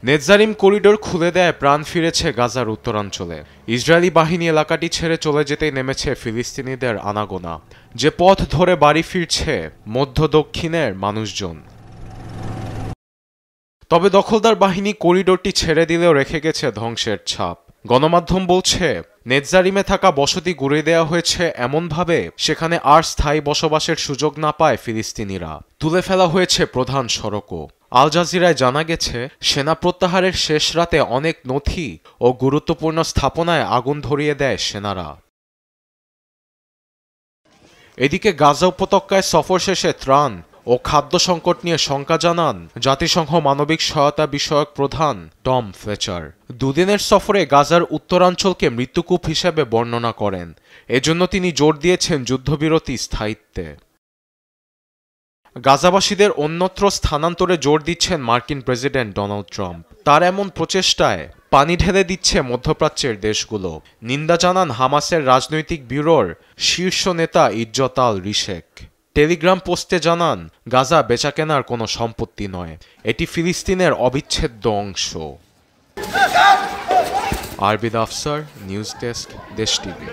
Netzarim corridor খুলে দেয় প্রাণ ফিরেছে গাজার উত্তরাঞ্চলে। ইসরায়েলি বাহিনী এলাকাটি ছেড়ে চলে যেতেই নেমেছে ফিলিস্তিনিদের আনাগোনা, যে পথ ধরে বাড়ি ফিরছে মধ্য দক্ষিণের মানুষজন। তবে দখলদার বাহিনী করিডোরটি ছেড়ে দিলেও রেখে গেছে ধ্বংসের ছাপ। গণমাধ্যম বলছে, নেতজারিমে থাকা বসতি গুঁড়িয়ে দেওয়া হয়েছে এমনভাবে সেখানে আর স্থায়ী বসবাসের সুযোগ না পায় ফিলিস্তিনিরা। তুলে ফেলা হয়েছে প্রধান সড়কও। আল জাজিরায় জানা গেছে, সেনা প্রত্যাহারের শেষ রাতে অনেক নথি ও গুরুত্বপূর্ণ স্থাপনায় আগুন ধরিয়ে দেয় সেনারা। এদিকে গাজা উপত্যকায় সফর শেষে ত্রাণ ও খাদ্য সংকট নিয়ে শঙ্কা জানান জাতিসংঘ মানবিক সহায়তা বিষয়ক প্রধান টম ফ্লেচার। দুদিনের সফরে গাজার উত্তরাঞ্চলকে মৃত্যুকূপ হিসেবে বর্ণনা করেন। এজন্য তিনি জোর দিয়েছেন যুদ্ধবিরতি স্থায়িত্বে। গাজাবাসীদের অন্যত্র স্থানান্তরে জোর দিচ্ছেন মার্কিন প্রেসিডেন্ট ডোনাল্ড ট্রাম্প। তার এমন প্রচেষ্টায় পানি ঢেলে দিচ্ছে মধ্যপ্রাচ্যের দেশগুলো। নিন্দা জানান হামাসের রাজনৈতিক ব্যুরোর শীর্ষ নেতা ইজ্জত আল রিশেক। টেলিগ্রাম পোস্টে জানান, গাজা বেচাকেনার কোনো সম্পত্তি নয়, এটি ফিলিস্তিনের অবিচ্ছেদ্য অংশ। আরবিদ আফসার, নিউজ ডেস্ক, দেশ টিভি।